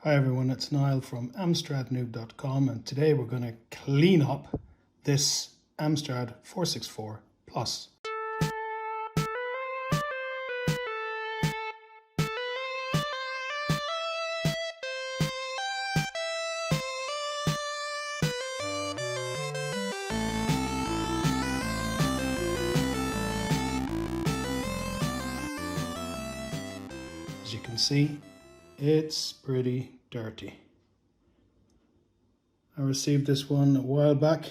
Hi everyone, it's Niall from amstradnoob.com, and today we're going to clean up this Amstrad 464 Plus. As you can see, it's pretty dirty. I received this one a while back,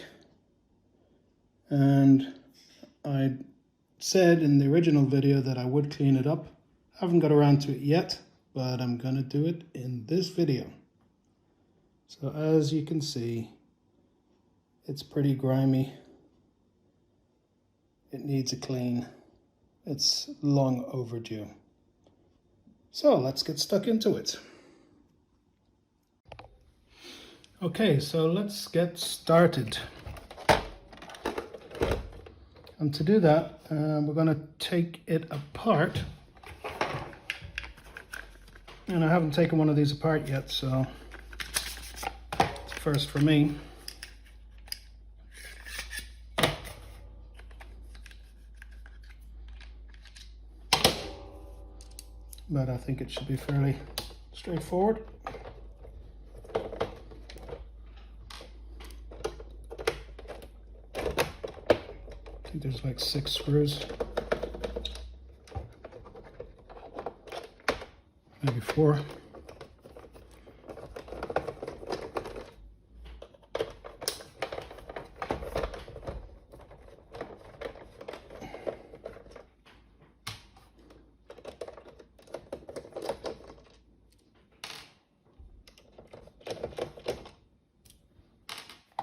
and I said in the original video that I would clean it up. I haven't got around to it yet, but I'm gonna do it in this video. So as you can see, it's pretty grimy. It needs a clean. It's long overdue. So let's get stuck into it. Okay, so let's get started. And to do that, we're going to take it apart. And I haven't taken one of these apart yet, so it's a first for me. But I think it should be fairly straightforward. I think there's like 6 screws, maybe 4.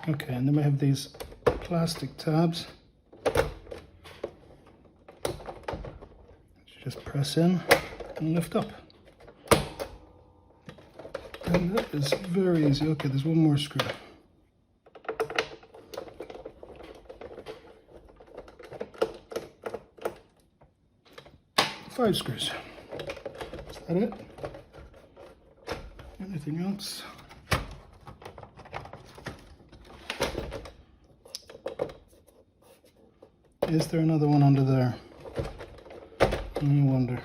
Okay, and then we have these plastic tabs. Just press in and lift up. And that is very easy. Okay, there's one more screw. Five screws. Is that it? Anything else? Is there another one under there? I wonder.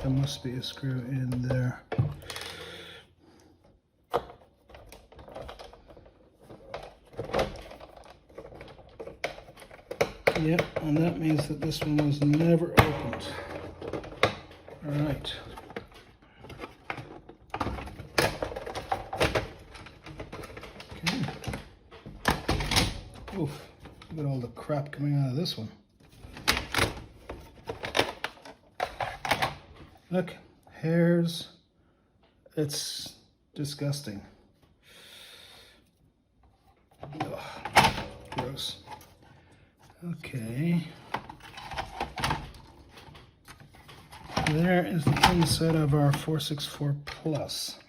There must be a screw in there. Yep, and that means that this one was never opened. All right. Okay. Oof, look at all the crap coming out of this one. Look, hairs. It's disgusting. Ugh, gross. Okay. There is the inside of our 464 Plus.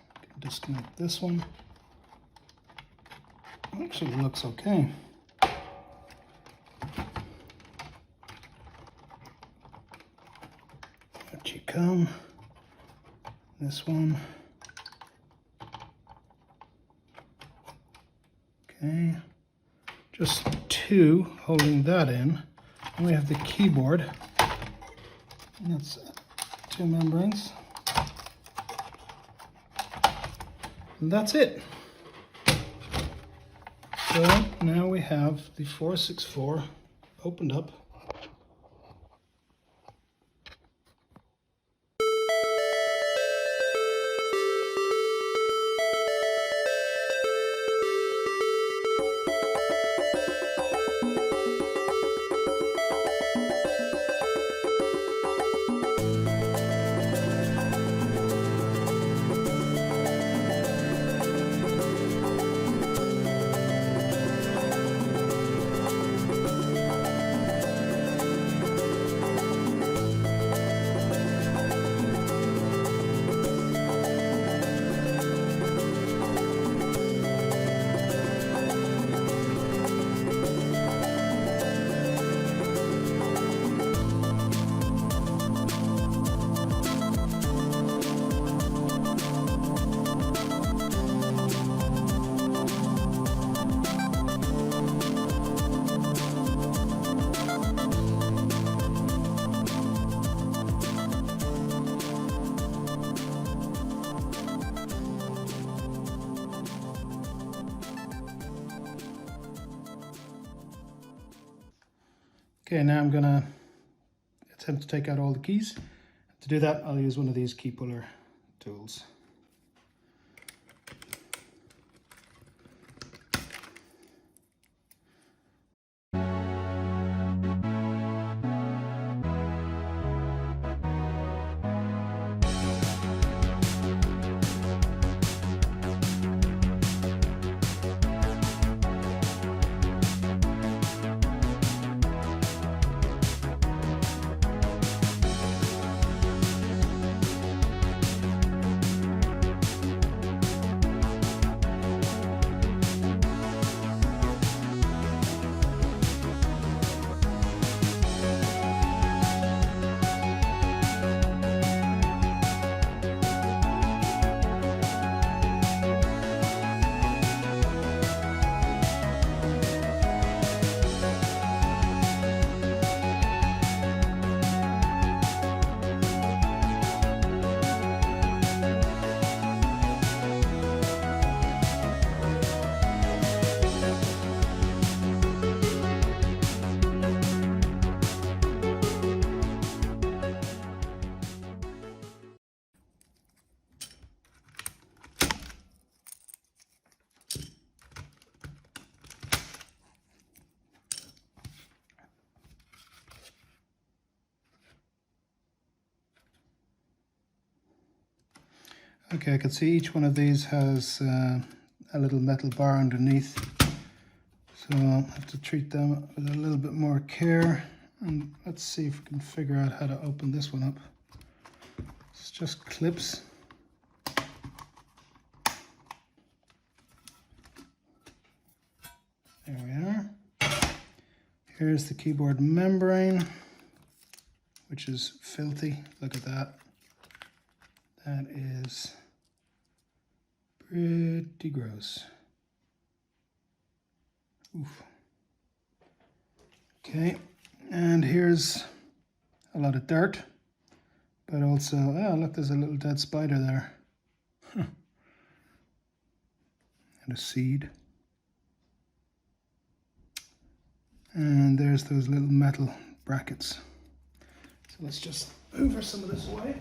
Disconnect this one. Actually, it looks okay. Out you come. This one. Okay. Just 2 holding that in. And we have the keyboard. And that's 2 membranes. And that's it. So now we have the 464 opened up. Okay, now I'm gonna attempt to take out all the keys. To do that, I'll use one of these key puller tools. Okay, I can see each one of these has a little metal bar underneath, so I'll have to treat them with a little bit more care. And let's see if we can figure out how to open this one up. It's just clips. There we are. Here's the keyboard membrane, which is filthy. Look at that. That is pretty gross. Oof. Okay, and here's a lot of dirt, but also, oh look, there's a little dead spider there. And a seed. And there's those little metal brackets. So let's just hoover some of this away.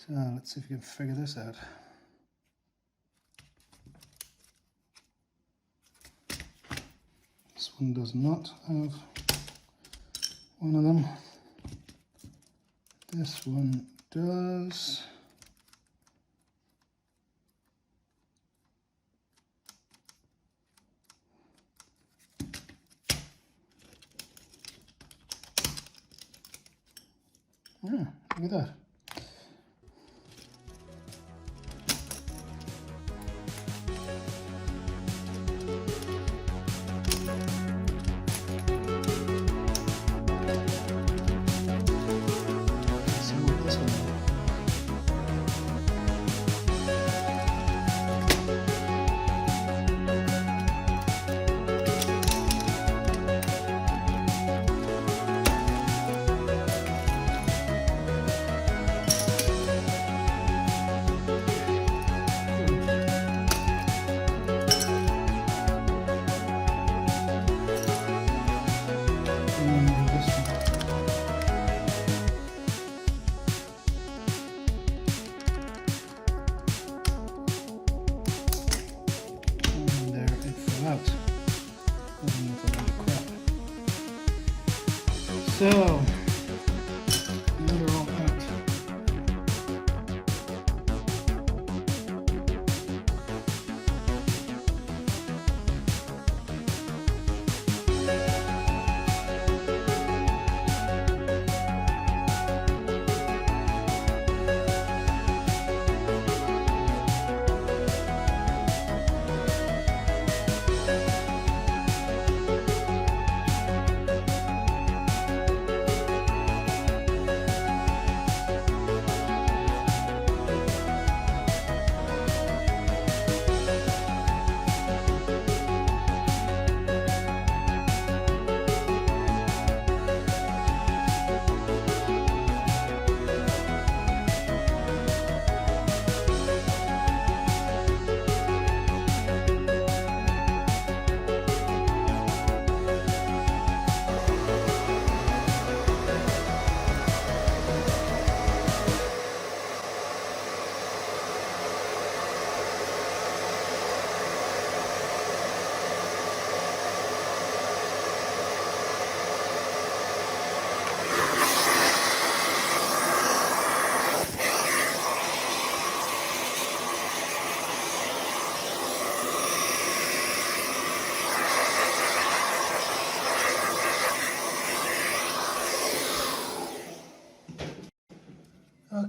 So let's see if we can figure this out. This one does not have one of them. This one does. Yeah, look at that. So, now they're all out.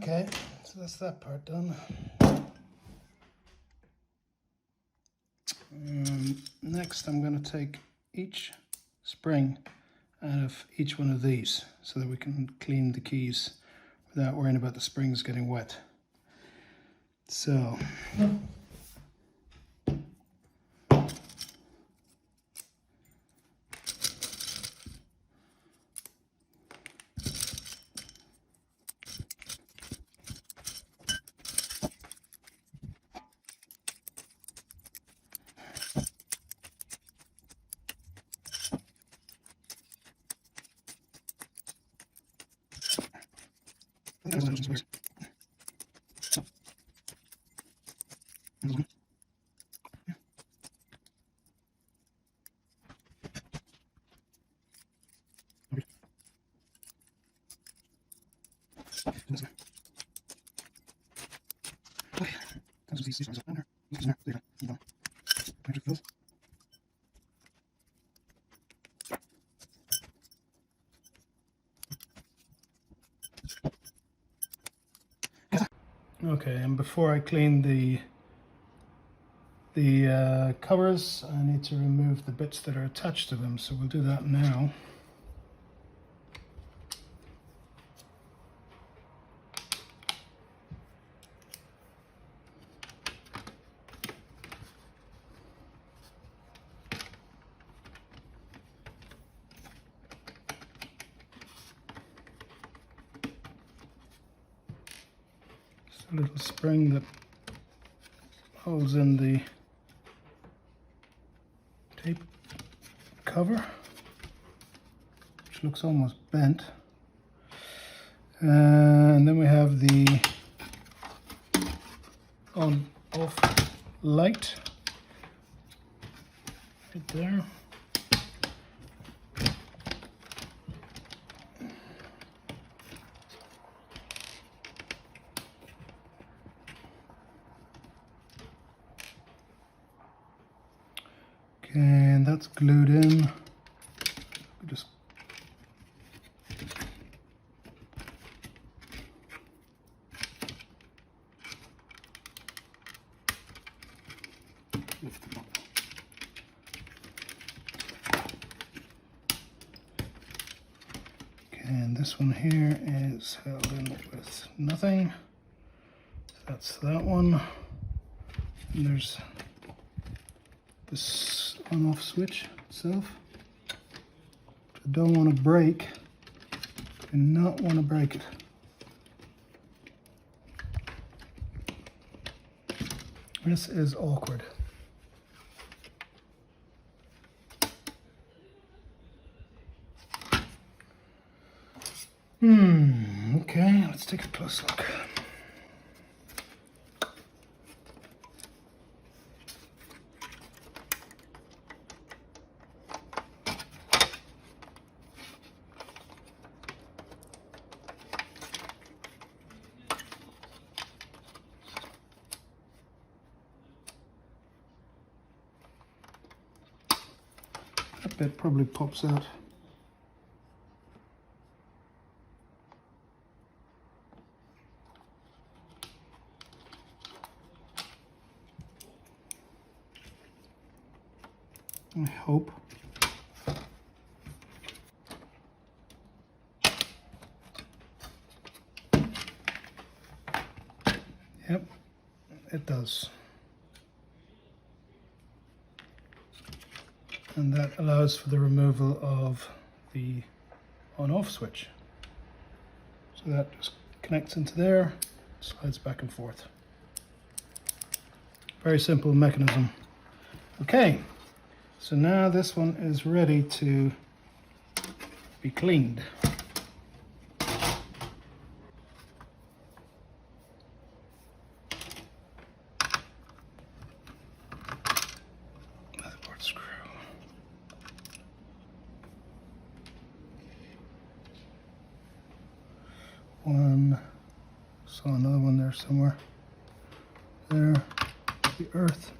Okay, so that's that part done. Next I'm going to take each spring out of each one of these so that we can clean the keys without worrying about the springs getting wet. So okay, and before I clean the covers, I need to remove the bits that are attached to them, so we'll do that now. Just a little spring that holds in the tape cover, which looks almost bent. And then we have the on-off light right there. Okay, and that's glued in. Just lift them up. Okay, and this one here is held in with nothing. That's that one. And there's this on-off switch itself, which I don't want to break. Do not want to break it. This is awkward. Okay, let's take a close look. That bit probably pops out. I hope. Yep, it does. And that allows for the removal of the on-off switch. So that just connects into there, slides back and forth. Very simple mechanism. Okay, so now this one is ready to be cleaned. Motherboard screw. One, saw another one there somewhere. There, the earth.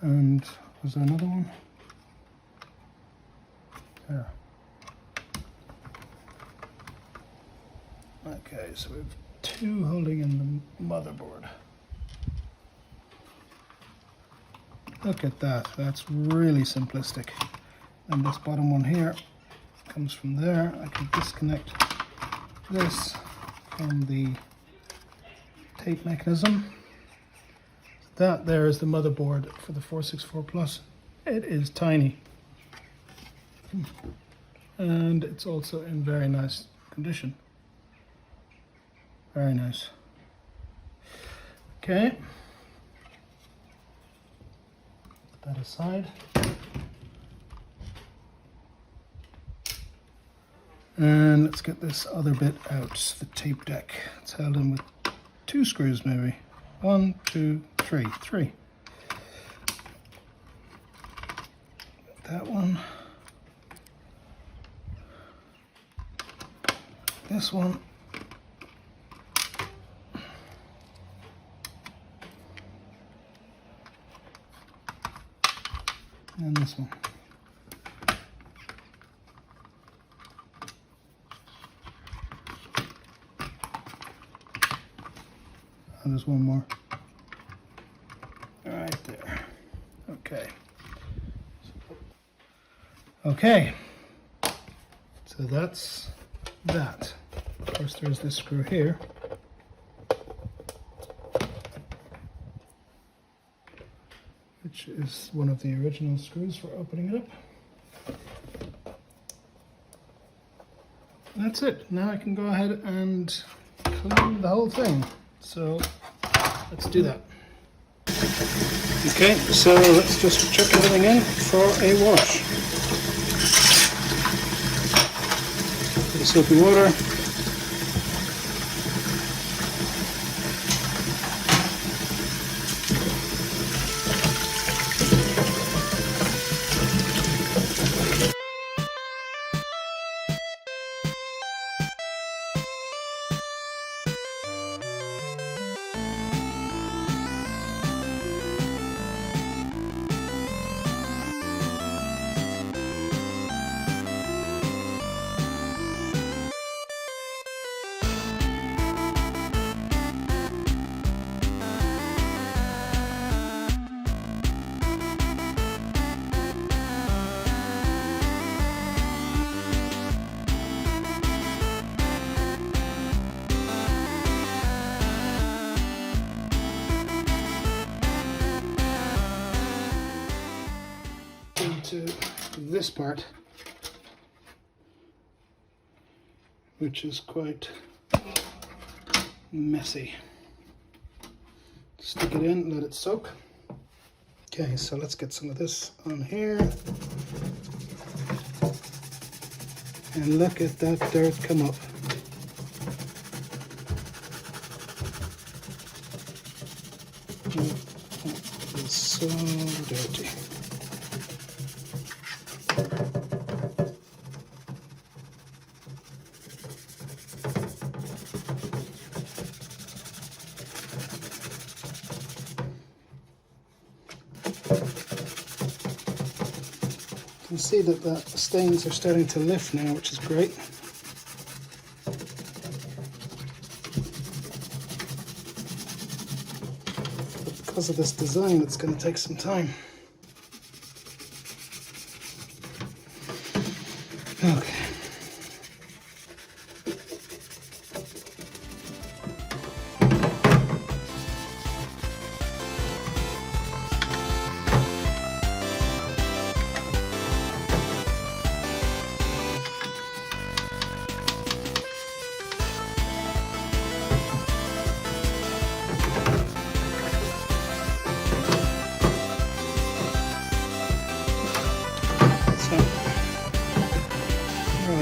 And was there another one? There. Okay, so we have two holding in the motherboard. Look at that, that's really simplistic. And this bottom one here comes from there. I can disconnect this from the tape mechanism. That there is the motherboard for the 464 Plus. It is tiny. And it's also in very nice condition. Very nice. Okay. Put that aside. And let's get this other bit out, the tape deck. It's held in with 2 screws maybe. 1, 2, 3. 3. That one. This one. And this one. And there's one more. Right there. Okay. Okay. So that's that. Of course, there's this screw here. Which is one of the original screws for opening it up. That's it. Now I can go ahead and clean the whole thing. So let's do that. Okay, so let's just chuck everything in for a wash. Bit of soapy water. Into this part, which is quite messy. Stick it in, let it soak. Okay, so let's get some of this on here. And look at that dirt come up. Oh, it's so dirty. You can see that the stains are starting to lift now, which is great. But because of this design, it's going to take some time. Okay.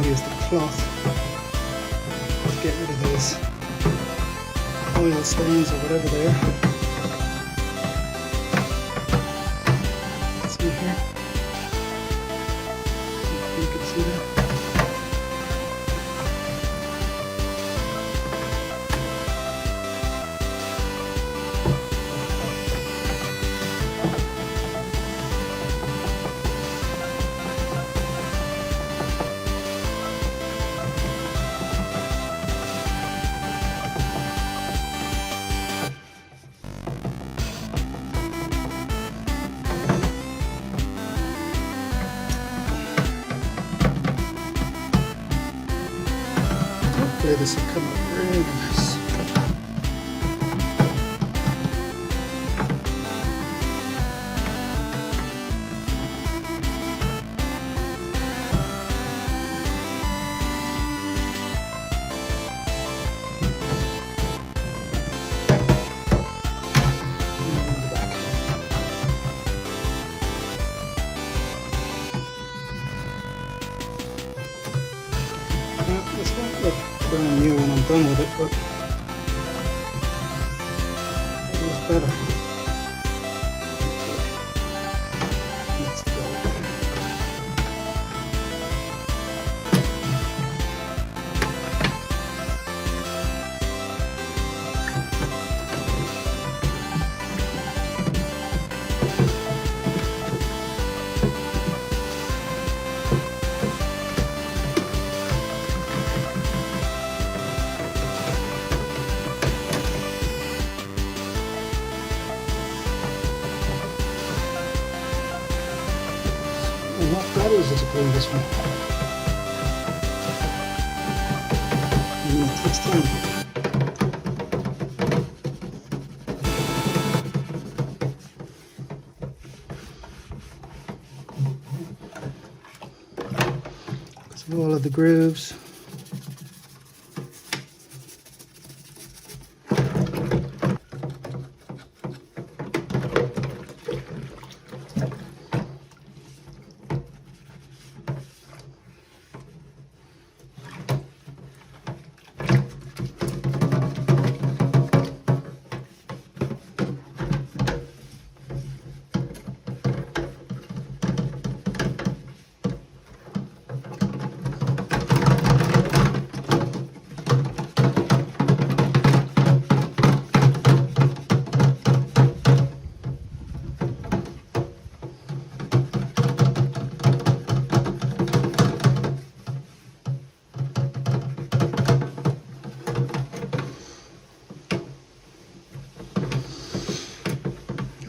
Use the cloth to get rid of those oil stains or whatever they are. See here? You can see that. hopefully this will come up really nice. This won't look brand new when I'm done with it, but it was better. Let's go. Not that easy to clean this one. It takes time. So all of the grooves.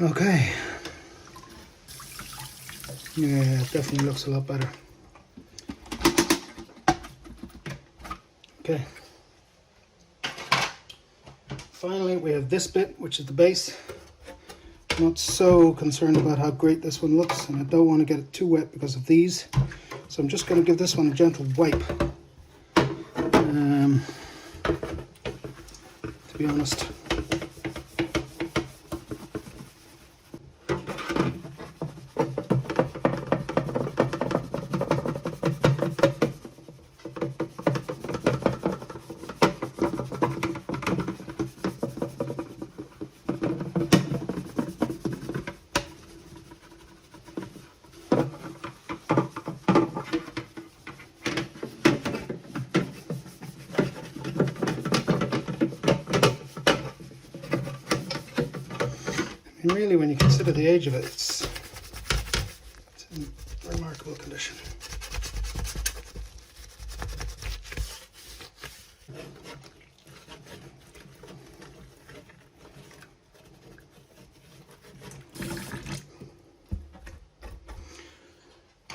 Okay. Yeah, it definitely looks a lot better. Okay. Finally, we have this bit, which is the base. I'm not so concerned about how great this one looks, and I don't want to get it too wet because of these. So I'm just going to give this one a gentle wipe. To be honest. And really, when you consider the age of it, it's in remarkable condition.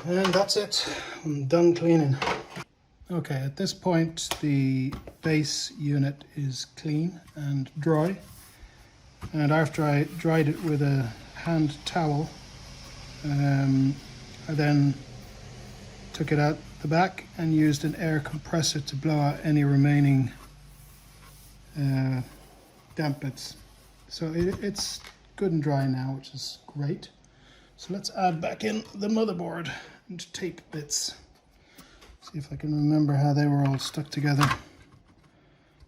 And that's it. I'm done cleaning. Okay, at this point, the base unit is clean and dry. And after I dried it with a hand towel, I then took it out the back and used an air compressor to blow out any remaining damp bits. So it's good and dry now, which is great. So let's add back in the motherboard and tape bits. See if I can remember how they were all stuck together.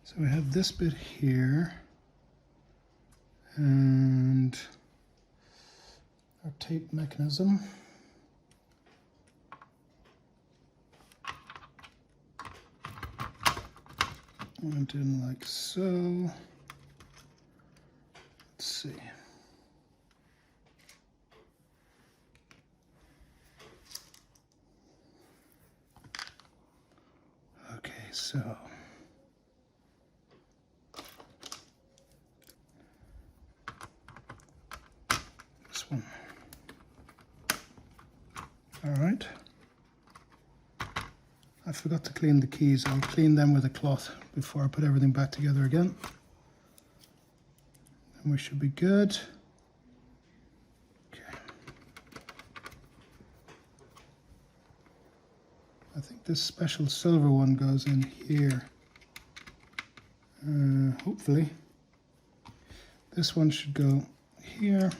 So we have this bit here. And our tape mechanism. Went in like so. Let's see. Okay, so one. All right. I forgot to clean the keys. I'll clean them with a cloth before I put everything back together again. And we should be good. Okay. I think this special silver one goes in here. Hopefully. This one should go here.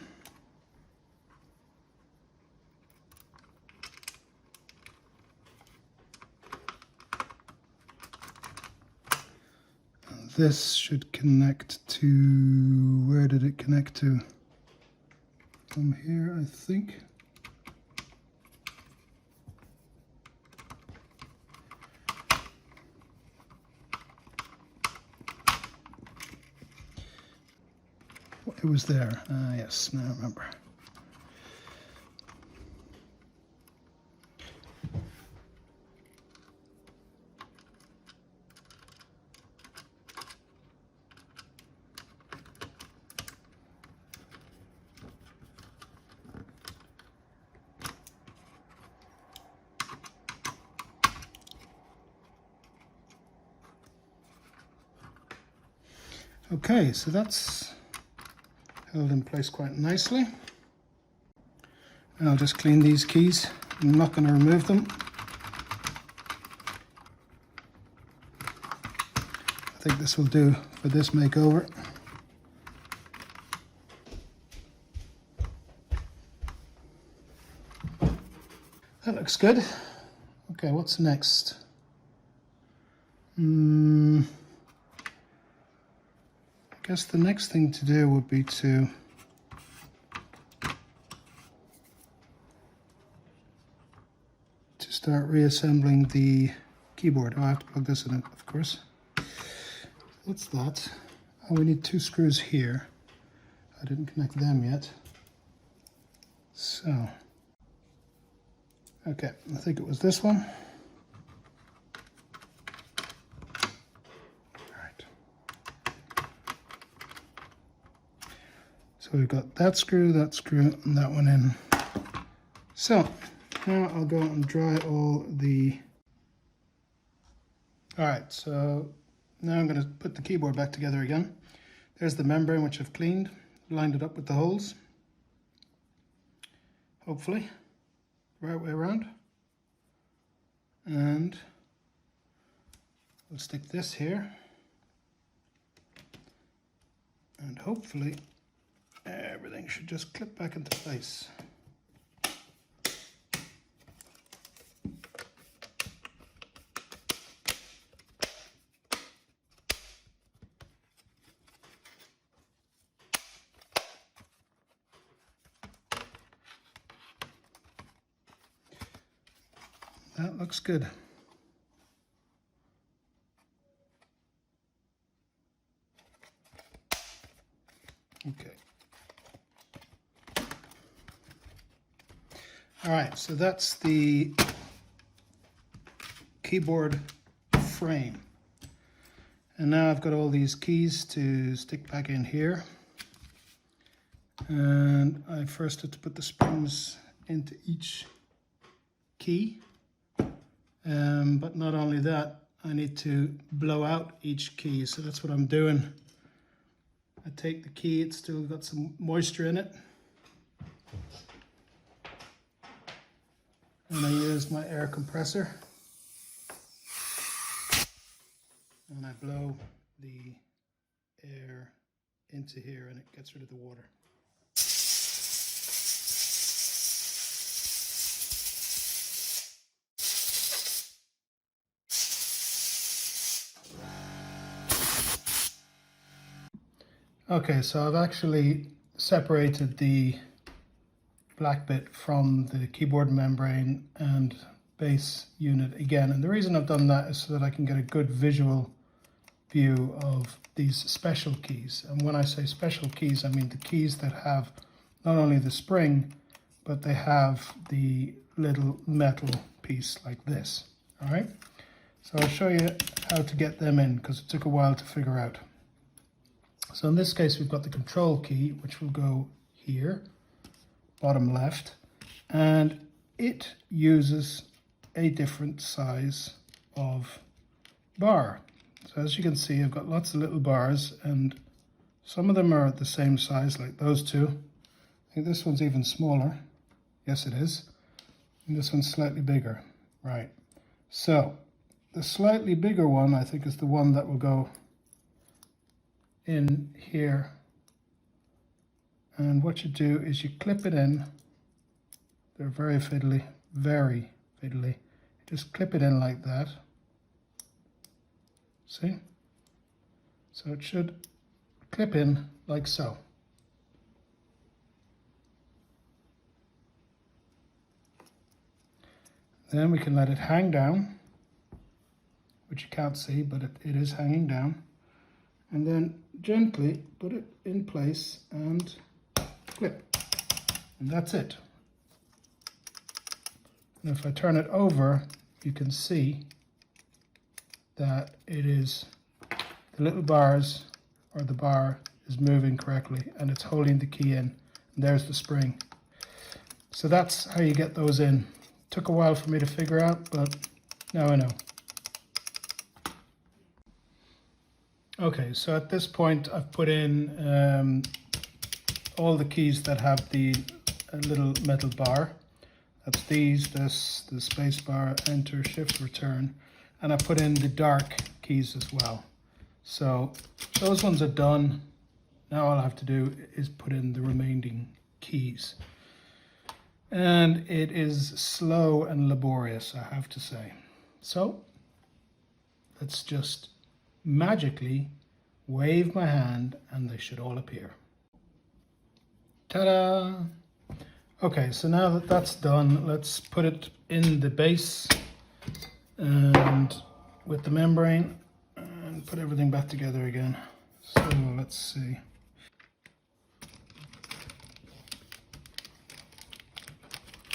And this should connect to, where did it connect to? From here, I think. It was there. Yes, now I remember. Okay, so that's held in place quite nicely. And I'll just clean these keys. I'm not going to remove them. I think this will do for this makeover. That looks good. Okay, what's next? I guess the next thing to do would be to start reassembling the keyboard. Oh, I have to plug this in, of course. What's that? Oh, we need 2 screws here. I didn't connect them yet. So, okay, I think it was this one. So we've got that screw, and that one in. So now I'll go and dry all the... Alright, so now I'm going to put the keyboard back together again. There's the membrane which I've cleaned, lined it up with the holes. Hopefully, the right way around. And we'll stick this here. And hopefully everything should just clip back into place. That looks good. Okay. All right, so that's the keyboard frame. And now I've got all these keys to stick back in here. And I first had to put the springs into each key. But not only that, I need to blow out each key. So that's what I'm doing. I take the key, it's still got some moisture in it. And I use my air compressor. And I blow the air into here and it gets rid of the water. Okay, so I've actually separated the black bit from the keyboard membrane and base unit again. And the reason I've done that is so that I can get a good visual view of these special keys. And when I say special keys, I mean the keys that have not only the spring, but they have the little metal piece like this. All right, so I'll show you how to get them in because it took a while to figure out. So in this case, we've got the control key, which will go here, bottom left, and it uses a different size of bar So as you can see, I've got lots of little bars, and some of them are the same size, like those two. I think this one's even smaller. Yes, it is. And this one's slightly bigger. Right. So the slightly bigger one, I think, is the one that will go in here. And what you do is you clip it in. They're very fiddly, very fiddly. Just clip it in like that. See? So it should clip in like so. Then we can let it hang down, which you can't see, but it is hanging down. And then gently put it in place and clip. And that's it. And if I turn it over, you can see that it is, the little bars, or the bar is moving correctly, and it's holding the key in. And there's the spring. So that's how you get those in. Took a while for me to figure out, but now I know. Okay, so at this point I've put in all the keys that have the little metal bar. That's these, this, the space bar, enter, shift, return. And I put in the dark keys as well. So those ones are done. Now all I have to do is put in the remaining keys. And it is slow and laborious, I have to say. So let's just magically wave my hand and they should all appear. Ta-da! Okay, so now that that's done, let's put it in the base and with the membrane and put everything back together again. So let's see.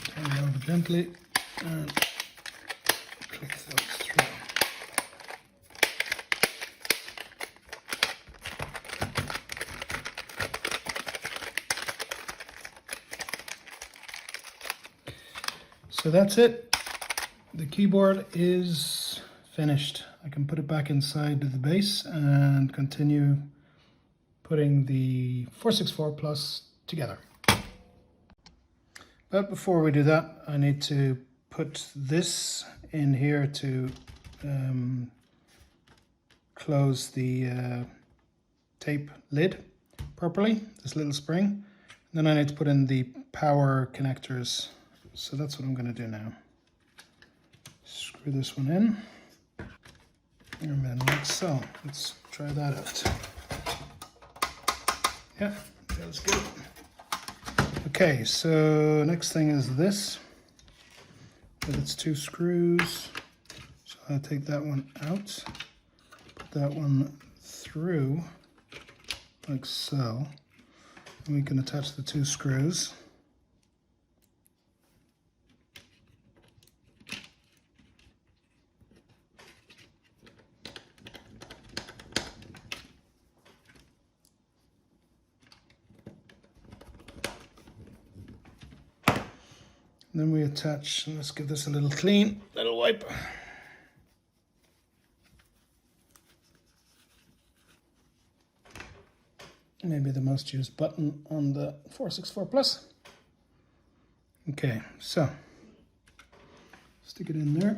Turn it over gently and click those through. So that's it. The keyboard is finished. I can put it back inside the base and continue putting the 464 Plus together. But before we do that, I need to put this in here to close the tape lid properly, this little spring. And then I need to put in the power connectors. So that's what I'm going to do now. Screw this one in. And then like so. Let's try that out. Yeah, feels good. Okay, so next thing is this. With its two screws. So I'll take that one out. Put that one through like so. And we can attach the two screws. And then we attach, and let's give this a little clean, little wipe. Maybe the most used button on the 464 Plus. Okay, so stick it in there.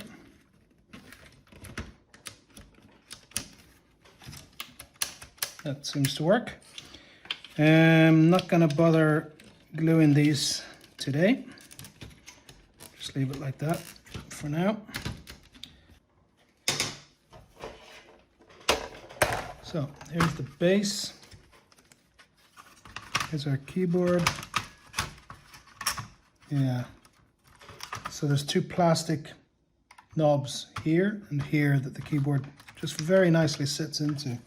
That seems to work. I'm not going to bother gluing these today. Just leave it like that for now. So here's the base. Here's our keyboard. Yeah. So there's two plastic knobs here and here that the keyboard just very nicely sits into.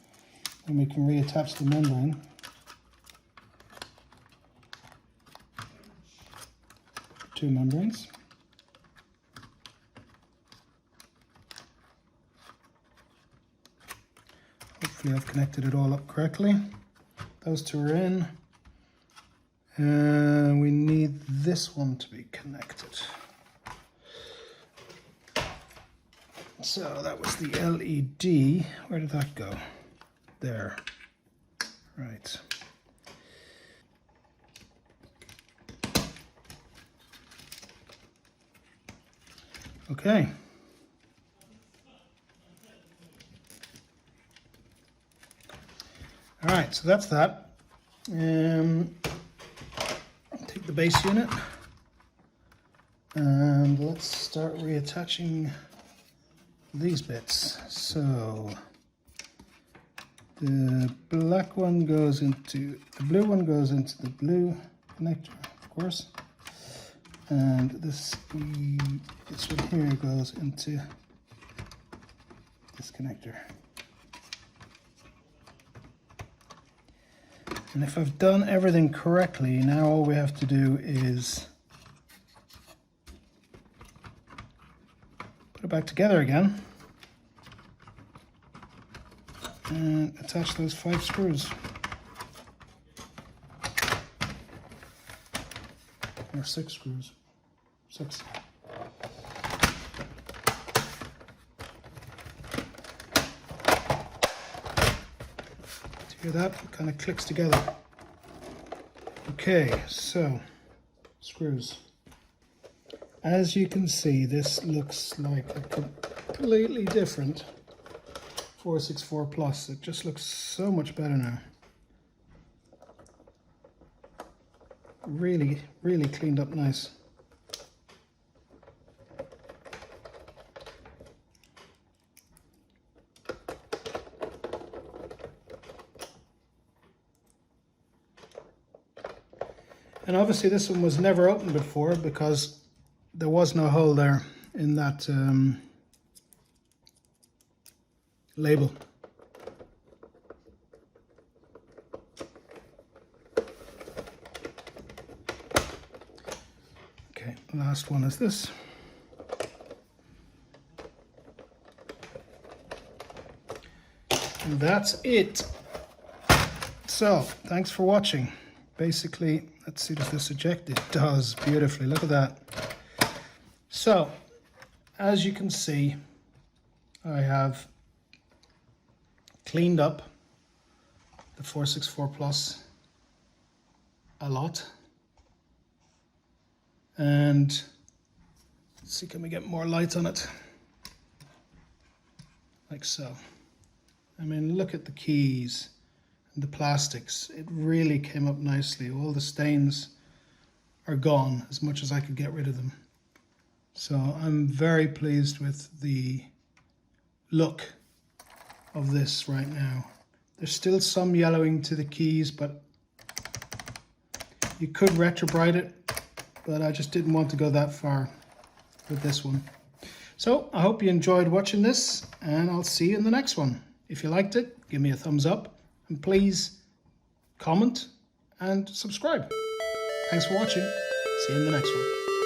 And we can reattach the membrane. Two membranes. Hopefully I've connected it all up correctly. Those two are in. And we need this one to be connected. so that was the LED. Where did that go? There. Right. Okay. All right, so that's that. Take the base unit and let's start reattaching these bits. So the black one goes into, the blue one goes into the blue connector, of course. And this one here goes into this connector. And if I've done everything correctly, now all we have to do is put it back together again and attach those 5 screws. Or 6 screws. 6. Hear that? It kind of clicks together. Okay, so screws. As you can see, this looks like a completely different 464 Plus. It just looks so much better now. Really, really cleaned up nice. And obviously this one was never opened before because there was no hole there in that label. Okay, last one is this. And that's it. So, thanks for watching. Basically, let's see, does this eject? It does beautifully. Look at that. So, as you can see, I have cleaned up the 464 Plus a lot. And let's see, can we get more light on it? Like so. I mean, look at the keys. The plastics, it really came up nicely. All the stains are gone as much as I could get rid of them. So I'm very pleased with the look of this right now. There's still some yellowing to the keys, but you could retrobrite it, but I just didn't want to go that far with this one. So I hope you enjoyed watching this, and I'll see you in the next one. If you liked it, give me a thumbs up. And please comment and subscribe. Thanks for watching. See you in the next one.